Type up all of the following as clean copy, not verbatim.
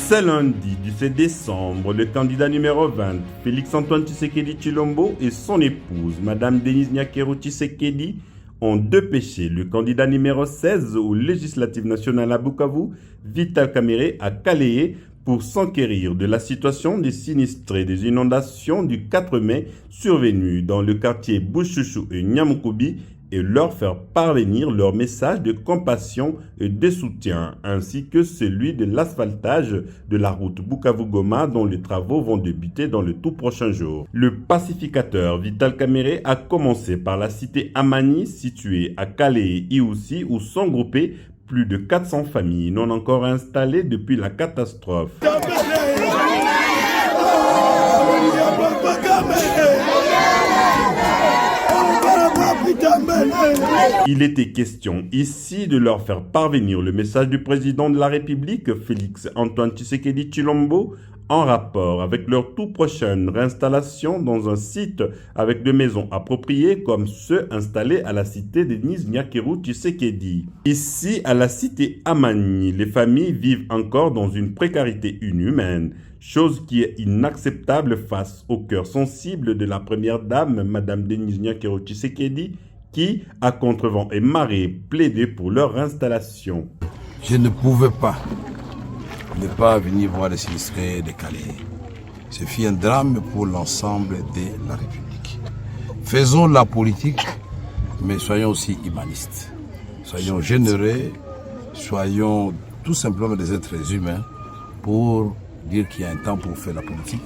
Ce lundi 17 décembre, le candidat numéro 20, Félix-Antoine Tshisekedi Tshilombo, et son épouse, Madame Denise Nyakero Tshisekedi, ont dépêché le candidat numéro 16 aux législatives nationales à Bukavu, Vital Kamerhe, à Kalehe, pour s'enquérir de la situation des sinistrés des inondations du 4 mai survenues dans le quartier Bushushu et Nyamukubi et leur faire parvenir leur message de compassion et de soutien, ainsi que celui de l'asphaltage de la route Bukavu-Goma dont les travaux vont débuter dans le tout prochain jour. Le pacificateur Vital Kamerhe a commencé par la cité Amani, située à Kalehe-Iusi, où sont groupées plus de 400 familles non encore installées depuis la catastrophe. Il était question ici de leur faire parvenir le message du président de la République, Félix-Antoine Tshisekedi Tshilombo, en rapport avec leur tout prochaine réinstallation dans un site avec des maisons appropriées comme ceux installés à la cité Denise Nyakero Tshisekedi. Ici, à la cité Amani, les familles vivent encore dans une précarité inhumaine, chose qui est inacceptable face au cœur sensible de la première dame, Madame Denise Nyakero Tshisekedi, qui, à contre-vent et marée, plaidait pour leur installation. Je ne pouvais pas ne pas venir voir les sinistrés de Kalehe. Ce fut un drame pour l'ensemble de la République. Faisons la politique, mais soyons aussi humanistes. Soyons généreux, soyons tout simplement des êtres humains pour dire qu'il y a un temps pour faire la politique,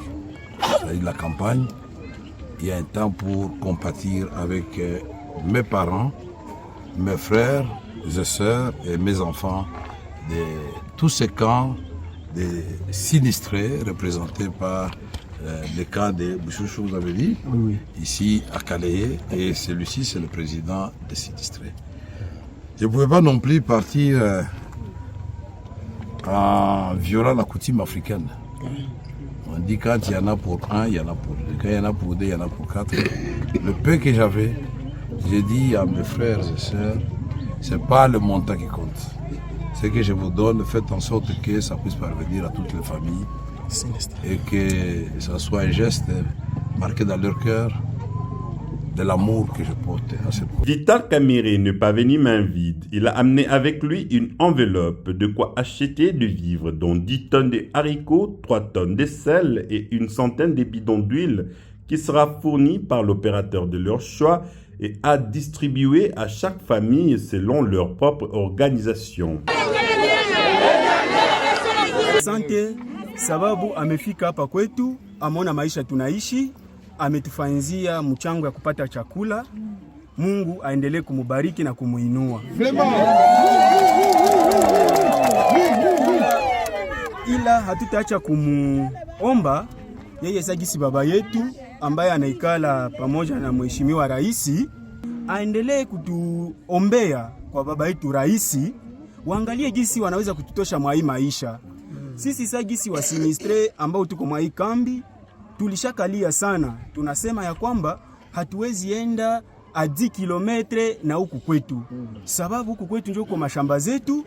c'est-à-dire la campagne. Il y a un temps pour compatir avec mes parents, mes frères et sœurs et mes enfants de tous ces camps des sinistrés représentés par le camp de Bushushu, vous avez dit, oui. Ici à Kalehe, et celui-ci c'est le président des sinistrés. Je ne pouvais pas non plus partir en violant la coutume africaine. On dit quand il y en a pour un, il y en a pour deux. Quand il y en a pour deux, il y en a pour quatre. Le peu que j'avais, j'ai dit à mes frères et sœurs, c'est pas le montant qui compte. Ce que je vous donne, faites en sorte que ça puisse parvenir à toutes les familles et que ça soit un geste marqué dans leur cœur de l'amour que je porte à cette cause. Vital Kamerhe n'est pas venu main vide. Il a amené avec lui une enveloppe de quoi acheter de vivres, dont 10 tonnes de haricots, 3 tonnes de sel et une centaine de bidons d'huile qui sera fournie par l'opérateur de leur choix et à distribuer à chaque famille selon leur propre organisation. Asante sababu amefika hapa kwetu, ameona maisha tunaishi, ametufanzia mchango ya kupata chakula. Mungu aendelee kumubariki na kumuinua. Ila hatutaacha kumuomba yeye sagisi baba yetu ambaye anaikala pamoja na mheshimiwa rais, aendelee kutuombea kwa baba yetu rais, waangalie gisi wanaweza kututosha mwa hii maisha. Sisi sagisi wa sinistre ambao tuko mwa hii kambi tulishakalia sana. Tunasema ya kwamba hatuwezi enda a 10 kilometre na huku kwetu, sababu huku kwetu ndio kwa mashamba zetu,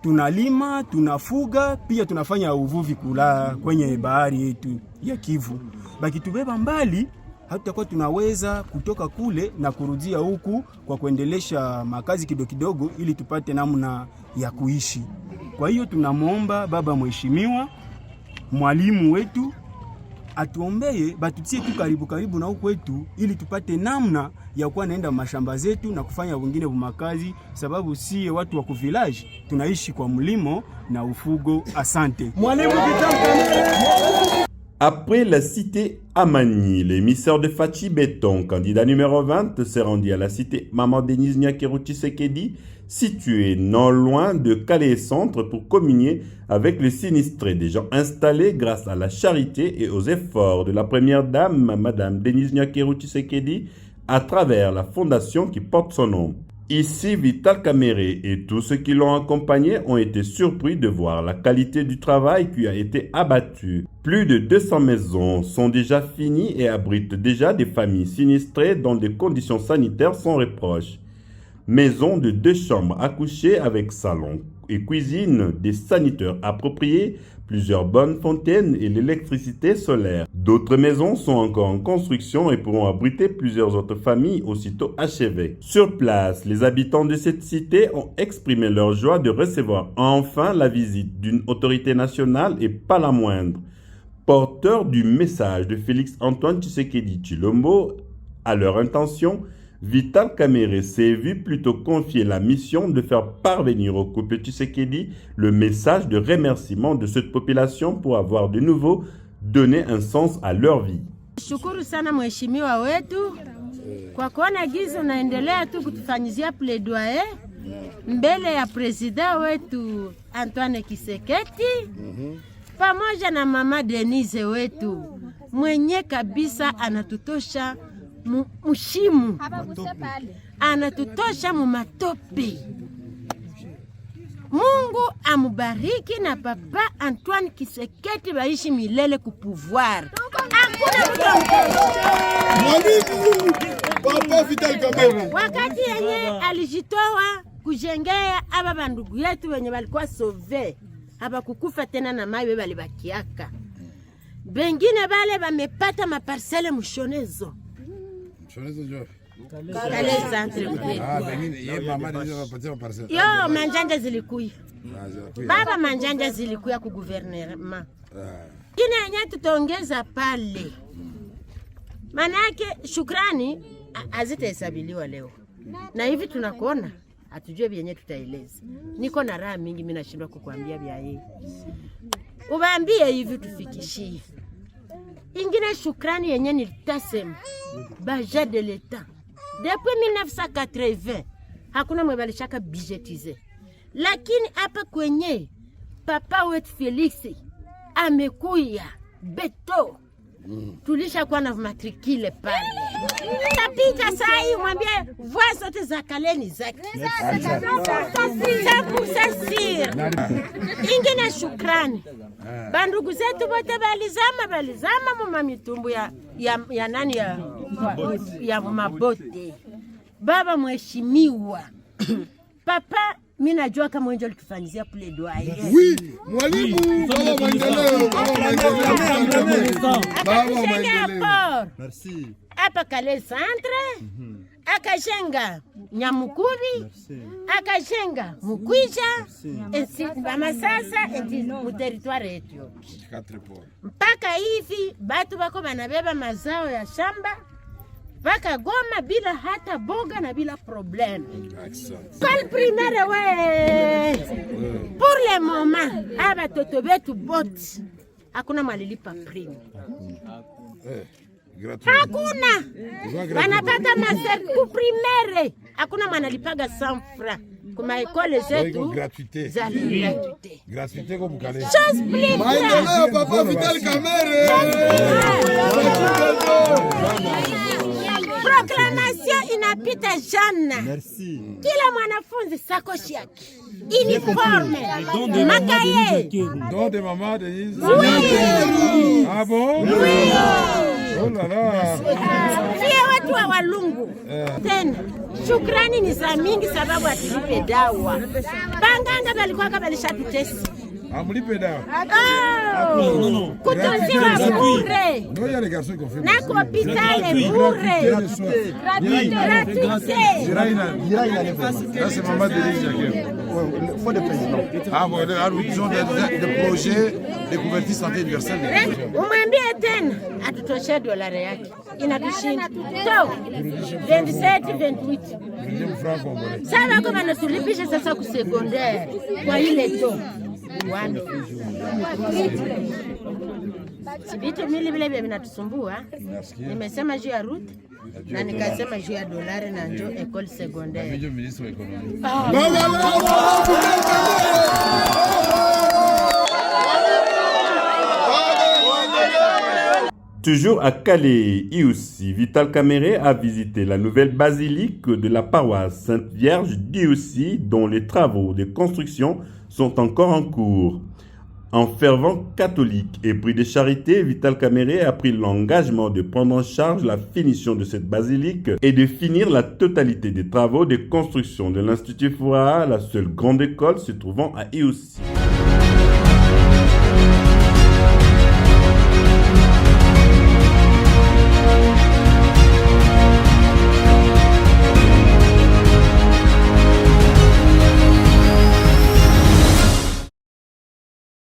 tunalima, tunafuga, pia tunafanya uvuvi kula kwenye bahari yetu ya Kivu. Bakitubeba mbali, hatutakuwa tunaweza kutoka kule na kurudia huku kwa kuendelesha makazi kidogo kidogo ili tupate namna ya kuishi. Kwa hiyo tunamuomba baba mheshimiwa, mwalimu wetu, atuombee batutie tu karibu na huku wetu ili tupate namna ya kuwa naenda mashamba zetu na kufanya wengine makazi, sababu si watu wa kuvillage, tunaishi kwa mlimo na ufugo. Asante. Mwalimu Après la cité Amani, l'émissaire de Fachi Béton, candidat numéro 20, s'est rendu à la cité Maman Denise Nyakero Tshisekedi, située non loin de Kalehe Centre, pour communier avec les sinistrés, des gens installés grâce à la charité et aux efforts de la première dame, Madame Denise Nyakero Tshisekedi, à travers la fondation qui porte son nom. Ici, Vital Kamerhe et tous ceux qui l'ont accompagné ont été surpris de voir la qualité du travail qui a été abattu. Plus de 200 maisons sont déjà finies et abritent déjà des familles sinistrées dans des conditions sanitaires sans reproche. Maison de 2 chambres à coucher avec salon, et cuisine, des sanitaires appropriés, plusieurs bonnes fontaines et l'électricité solaire. D'autres maisons sont encore en construction et pourront abriter plusieurs autres familles aussitôt achevées. Sur place, les habitants de cette cité ont exprimé leur joie de recevoir enfin la visite d'une autorité nationale et pas la moindre. Porteur du message de Félix-Antoine Tshisekedi Tshilombo, à leur intention, Vital Kamerhe s'est vu plutôt confier la mission de faire parvenir au couple Tshisekedi le message de remerciement de cette population pour avoir de nouveau donné un sens à leur vie. Shukuru sana mheshimiwa wetu kwa kuona gizi unaendelea tu kutufanyizia plaidoyer mbele ya presida wetu Antoine Tshisekedi pamoja na mama Denise wetu mwenye kabisa anatutosha mushimu, anatutosha mumatope. Mungu amubariki na papa Antoine Tshisekedi baishi milele ku pouvoir. Hakuna Papa Vital Kamerhe wakati yenye alijitoa kujengea aba bandugu yetu wenye walikuwa sauve haba kukufa tena na mawe balibakiaka. Bengine bale bamepata maparcele mushonezo. Kale centre yo manjanja zilikuya. Baba manjanja zilikuya ku gouvernement. Kine yenye tutaongeza pale. Manake shukrani hazitahesabiliwa leo. Na hivi tunakuona hatujue vyenye tutaeleza. Niko na raha mingi mimi nashindwa kukuambia vya yeye. Ubaambie hivi tufikishie. Ingine shukrani yenye nilitasema budget de l'État. Depuis 1980 hakuna mwebalishaka budgetize. Lakini hapa kwenye papa wetu Felix amekuya beto. Tulisha kuwa na matrikile pale. Tapita saa hii mwambie voix zote za kaleni zake. Ingine shukrani. Bandugu zetu bote balizama muma mitumbu ya nani ya mabote. Baba mheshimiwa. Papa mimi najua kama wengi walitufanyizia plaidoyer. Oui, mwalimu baba maendeleo, baba maendeleo. Merci. Hapa Kale centre, akajenga Nyamukuri, akajenga Mukwisha, bama sasa mu territoire yetu. Mpaka hivi batu bako banabeba mazao ya shamba baka Goma bila hata boga na bila problème. Quel primaire we? Pour le moment, aba toto betu bot. Hakuna malilipa prime. Hakuna. Wanapata master ku primaire. Hakuna manalipaga 100 francs. Kuma ekole zetu gratuité. Za gratuité. Gratuité comme Calais. Chose plus. Maendeleo papa Vital Kamerhe. Proclamation inapita jana. Merci. Kila mwanafunzi sakoshi yake. Uniforme. Makaye. Don de maman Denise. Oui. Ah bon? Oui. Oh là là. Fie watu wa Walungu. Tena shukrani ni za mingi sababu atilipe dawa. Banganga balikuwa kabalishatutesi. Amlipe dawa. Oh. Kutunziwa bure. Non, il y a les garçons qui ont fait. Na kwa hôpital bure. Gratuité. Ça, c'est maman Denise. Faut des présidents. Ah bon, ils ont des projets de couverture santé universelle. Umwambie tena atutoshe dolari yake. Inatushinda. To 27 28. Sasa wako wanatulipisha sasa ku secondaire kwa ile to. Wani. Vitu mili vile vinatusumbua. Nimesema juu ya route na nikasema juu ya dolari na njoo école secondaire. Ndio ministre wa ekonomia. Toujours à Calais, Iussi, Vital Kamerhe a visité la nouvelle basilique de la paroisse Sainte-Vierge d'Iussi, dont les travaux de construction sont encore en cours. Un fervent catholique et pris de charité, Vital Kamerhe a pris l'engagement de prendre en charge la finition de cette basilique et de finir la totalité des travaux de construction de l'Institut Furaha, la seule grande école se trouvant à Iossi.